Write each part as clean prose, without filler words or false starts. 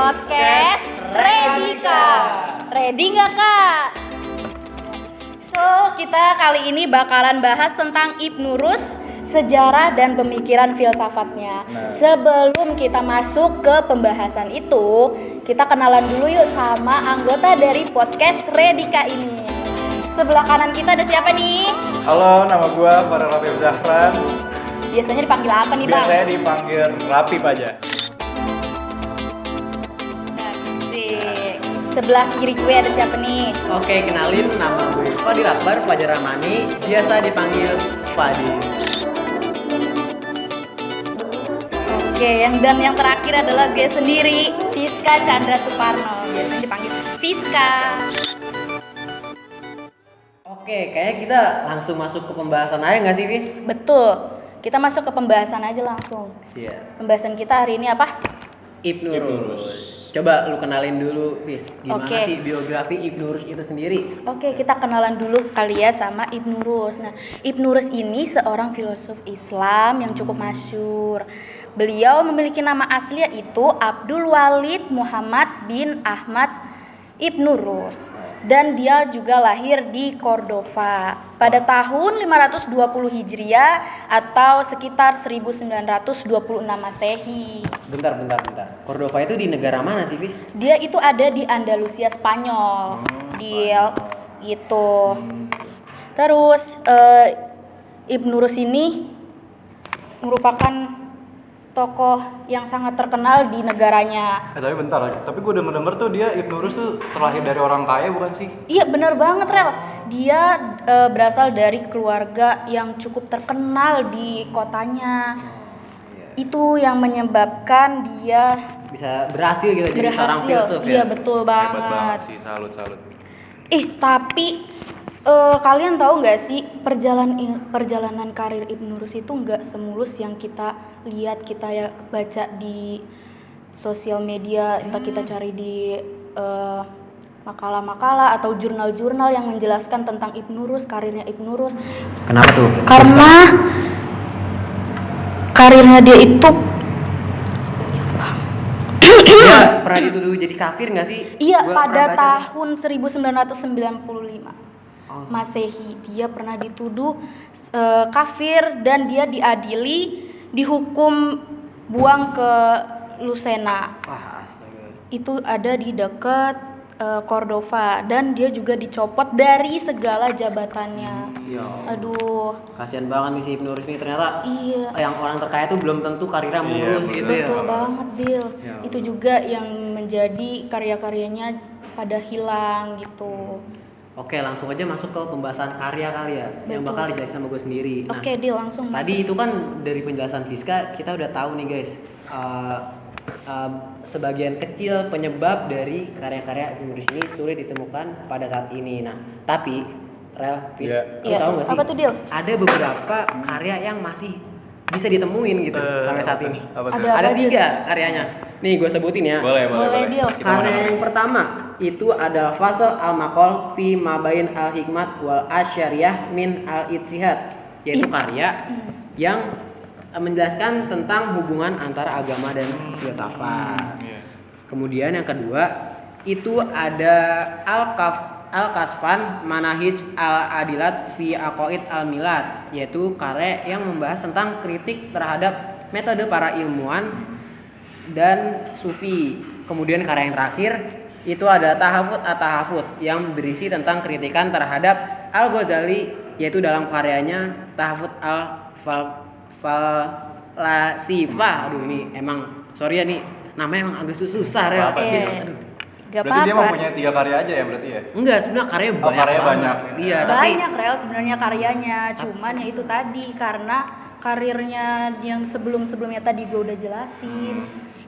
podcast Ready Kak. Ready nggak Kak? So, kita kali ini bakalan bahas tentang Ibnu Rus, sejarah dan pemikiran filsafatnya. Sebelum kita masuk ke pembahasan itu, kita kenalan dulu yuk sama anggota dari podcast Ready Kak ini. Sebelah kanan kita ada siapa nih? Halo, nama gue Farel Rafi Zahran. Biasanya dipanggil apa nih Bang? Biasanya dipanggil Rapi aja. Asik. Sebelah kiri gue ada siapa nih? Oke, kenalin, nama gue Fadil Akbar Fajar Rahmani, biasa dipanggil Fadil. Oke, yang terakhir adalah gue sendiri, Fiska Chandra Suparno, biasanya dipanggil Fiska. Oke, kayaknya kita langsung masuk ke pembahasan aja nggak sih, Fis? Betul. Kita masuk ke pembahasan aja langsung. Iya. Pembahasan kita hari ini apa? Ibnu Rus. Coba lu kenalin dulu, Fis. Gimana Oke. sih biografi Ibnu Rus itu sendiri? Oke, kita kenalan dulu kali ya sama Ibnu Rus. Nah, Ibnu Rus ini seorang filosof Islam yang cukup masyhur. Beliau memiliki nama asli yaitu Abdul Walid Muhammad bin Ahmad Ibnu Rus. Dan dia juga lahir di Cordova pada tahun 520 Hijriah atau sekitar 1926 Masehi. Bentar. Cordova itu di negara mana sih, Fis? Dia itu ada di Andalusia, Spanyol. Gitu. Terus Ibnu Rus ini merupakan tokoh yang sangat terkenal di negaranya. Tapi bentar, tapi gue denger tuh dia Ibnu Rus tuh terlahir dari orang kaya bukan sih? Iya benar banget Rel. Dia berasal dari keluarga yang cukup terkenal di kotanya. Itu yang menyebabkan dia Bisa berhasil gitu jadi seorang filsuf ya? Iya betul banget. Hebat banget sih, salut. Tapi kalian tahu nggak sih perjalanan karir Ibnu Rus itu nggak semulus yang kita lihat, kita ya baca di sosial media, entah kita cari di makalah-makalah atau jurnal-jurnal yang menjelaskan tentang Ibnu Rus, karirnya Ibnu Rus. Kenapa tuh? Karena karirnya dia itu Dia pernah dituduh jadi kafir nggak sih? iya Gua pada pernah baca. tahun 1995 Masehi dia pernah dituduh kafir dan dia diadili, dihukum buang ke Lucena. Wah, astaga. Itu ada di dekat Cordova dan dia juga dicopot dari segala jabatannya. Ya. Aduh, Kasian banget nih si Ibnu Rus ini, ternyata iya. yang orang terkaya itu belum tentu karirnya mulus Iya, gitu ya. Betul banget, Bil. Ya. Itu juga yang menjadi karya-karyanya pada hilang gitu. Oke, langsung aja masuk ke pembahasan karya kali ya, yang Betul. bakal dijelasin sama gue sendiri. Nah, Oke, Dil, langsung tadi masuk. itu kan dari penjelasan Fiska kita udah tahu nih guys, sebagian kecil penyebab dari karya-karya Ibnu Rus ini sulit ditemukan pada saat ini. Nah, tapi Rel, Fis, Iya. lu Iya. tahu nggak sih? Apa tuh, Dil? Ada beberapa karya yang masih bisa ditemuin gitu sampai saat ini. Apa tuh? Ada apa Ada aja? 3 karyanya. Nih gue sebutin ya. Boleh. Dil. Kita Karya mana-mana. yang pertama itu adalah Fasal al-Maqal fi Mabain al-Hikmat wal Asyariyah min al-Ijtihad, yaitu karya yang menjelaskan tentang hubungan antara agama dan filsafat. Iya. Kemudian yang kedua itu ada Al-Kasfan Manahij al-Adilat fi Aqaid al-Milad, yaitu karya yang membahas tentang kritik terhadap metode para ilmuwan dan sufi. Kemudian karya yang terakhir itu ada Tahafut at-Tahafut yang berisi tentang kritikan terhadap Al-Ghazali, yaitu dalam karyanya Tahafut al-Falasifah. Aduh, ini emang sorry ya nih, namanya emang agak susah ya. Apa-apa, Dis. Gak Berarti dia apa-apa. mempunyai 3 karya aja ya berarti ya? Enggak, sebenarnya karyanya Oh, banyak karyanya banget. banyak. Iya, tapi Banyak Rel sebenarnya karyanya, cuman ya itu tadi karena karirnya yang sebelumnya tadi gue udah jelasin.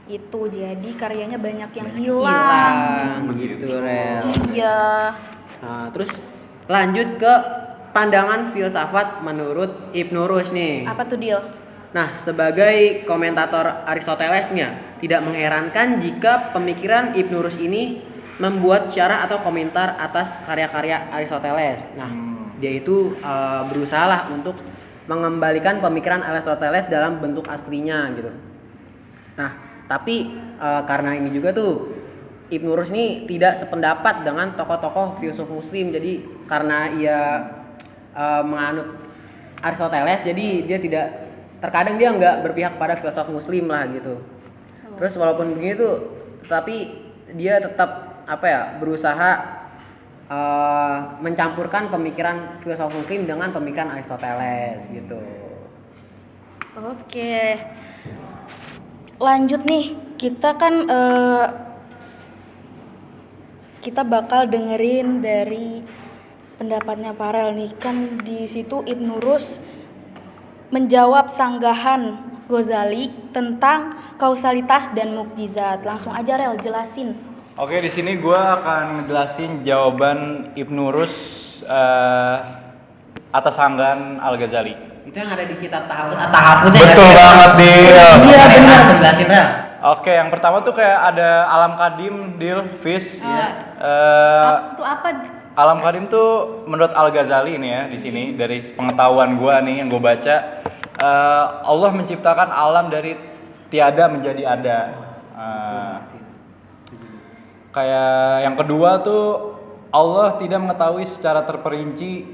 Itu jadi karyanya banyak yang hilang. gitu, Rel. Iya. Nah, terus lanjut ke pandangan filsafat menurut Ibnu Rus nih. Apa tuh, Dil? Nah, sebagai komentator Aristotelesnya, tidak mengherankan jika pemikiran Ibnu Rus ini membuat syarah atau komentar atas karya-karya Aristoteles. Nah, dia itu berusaha lah untuk mengembalikan pemikiran Aristoteles dalam bentuk aslinya gitu. Nah, Tapi karena ini juga tuh Ibnu Rus ini tidak sependapat dengan tokoh-tokoh filsuf muslim. Jadi karena ia menganut Aristoteles, jadi dia tidak, terkadang dia nggak berpihak pada filsuf muslim lah gitu. Terus walaupun begitu, tapi dia tetap berusaha mencampurkan pemikiran filsuf muslim dengan pemikiran Aristoteles gitu. Oke. Lanjut nih, kita kan kita bakal dengerin dari pendapatnya Farel nih. Kan di situ Ibnu Rus menjawab sanggahan Ghazali tentang kausalitas dan mukjizat. Langsung aja Rel, jelasin. Oke, di sini gue akan ngejelasin jawaban Ibnu Rus atas sanggahan Al-Ghazali. Itu yang ada di kitab Tahafud. Betul banget, Dil. Iya, benar. Jelasin Rel. Oke, yang pertama tuh kayak ada Alam Kadim, Dil, Fis. Itu apa? Alam Kadim tuh menurut Al-Ghazali nih ya di sini dari pengetahuan gue nih yang gue baca, Allah menciptakan alam dari tiada menjadi ada. Kayak yang kedua tuh Allah tidak mengetahui secara terperinci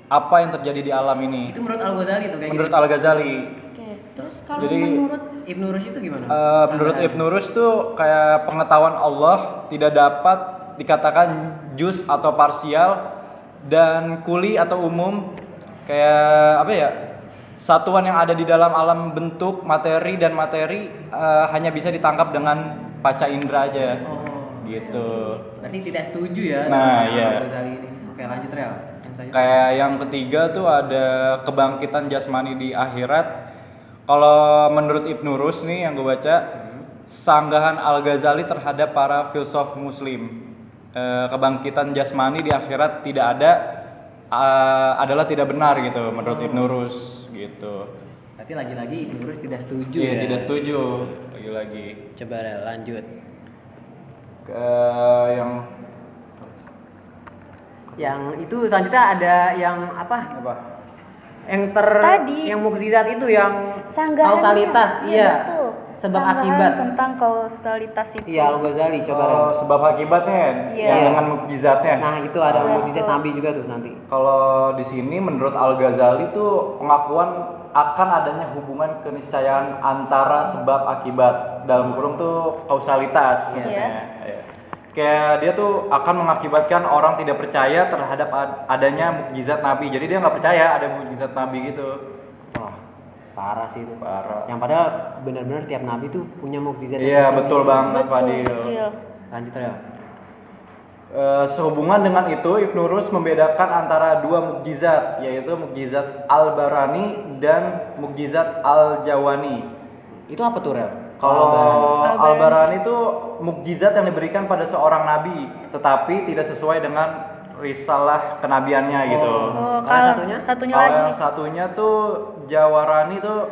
apa yang terjadi di alam ini. Itu menurut Al-Ghazali tuh kayak Menurut gitu. Al-Ghazali. Oke, terus kalau Jadi, menurut Ibnu Rus itu gimana? Menurut Ibnu Rus tuh kayak pengetahuan Allah tidak dapat dikatakan juz atau parsial dan kuli atau umum, kayak apa ya, satuan yang ada di dalam alam bentuk materi dan materi hanya bisa ditangkap dengan panca indera aja. Gitu. Berarti tidak setuju ya Nah, dengan iya. Al-Ghazali ini. Oke, lanjut Rel. Kayak yang ketiga tuh ada kebangkitan jasmani di akhirat. Kalau menurut Ibnu Rus nih yang gue baca, sanggahan Al-Ghazali terhadap para filsuf muslim, kebangkitan jasmani di akhirat tidak ada, adalah tidak benar gitu menurut Ibnu Rus gitu. Berarti lagi-lagi Ibnu Rus tidak setuju Iya, ya. tidak setuju lagi-lagi. Coba Rel, lanjut. Yang itu selanjutnya ada yang apa? Yang Tadi. yang mukjizat itu yang sanggahan kausalitas, iya. betul. Sebab Sanggahan akibat tentang kausalitas itu. Iya, Al-Ghazali coba Rel. Sebab akibatnya Iya. yang dengan mukjizatnya. Nah, itu ada Betul. mukjizat Nabi juga tuh nanti. Kalau di sini menurut Al-Ghazali tuh pengakuan akan adanya hubungan keniscayaan antara sebab akibat, dalam kurung tuh kausalitas maksudnya. Iya. Kayak dia tuh akan mengakibatkan orang tidak percaya terhadap adanya mukjizat Nabi. Jadi dia nggak percaya ada mukjizat Nabi gitu. Wah, parah sih itu. Parah. Yang padahal benar-benar tiap nabi tuh punya mukjizat. Iya, betul banget. banget Fadil. Betul. Lanjut Rel. Sehubungan dengan itu, Ibnu Rus membedakan antara dua mukjizat, yaitu mukjizat Al-Barani dan mukjizat Al-Jawani. Itu apa tuh Rel? Kalau Al-Barani itu mukjizat yang diberikan pada seorang nabi, tetapi tidak sesuai dengan risalah kenabiannya gitu. Oh, Kalau kalau satunya? satunya Kalau lagi. yang satunya tuh Jawarani tuh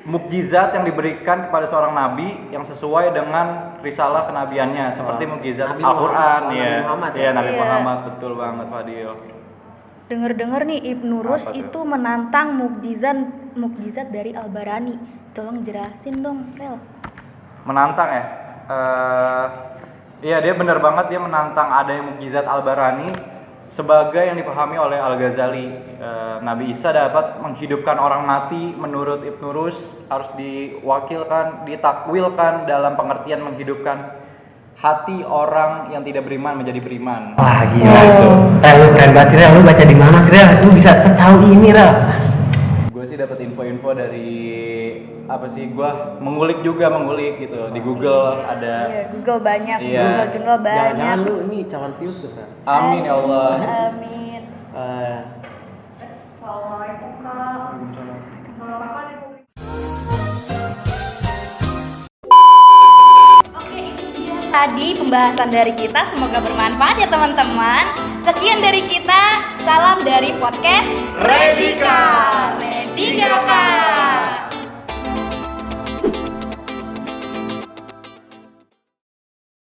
mukjizat yang diberikan kepada seorang nabi yang sesuai dengan risalah kenabiannya, seperti mukjizat Nabi Al-Qur'an Muhammad, ya. Nabi Muhammad ya? Iya, Nabi Iya. Muhammad, betul banget Fadil. Dengar-dengar nih Ibnu Rus Apa tuh? itu menantang mukjizat dari Al-Barani. Tolong jelasin dong, Rel. Menantang ya. Iya, dia benar banget, dia menantang adanya mukjizat Al-Barani sebagai yang dipahami oleh Al-Ghazali. Nabi Isa dapat menghidupkan orang mati menurut Ibnu Rus harus diwakilkan, ditakwilkan dalam pengertian menghidupkan hati orang yang tidak beriman menjadi beriman. Wah, gila itu. Rel, lu keren banget sih Rel. Lu baca di mana sih Rel? Lu bisa setahu ini Rel. Gue sih dapat info-info dari apa sih? Gue mengulik gitu di Google ada. Iya, Google banyak, Iya. jurnal-jurnal banyak. Jangan-jangan lu ini calon filsuf Rel. Amin ya Allah. Amin. Assalamualaikum Kak. Oke, itu dia tadi pembahasan dari kita. Semoga bermanfaat ya teman-teman. Sekian dari kita. Salam dari podcast Redika.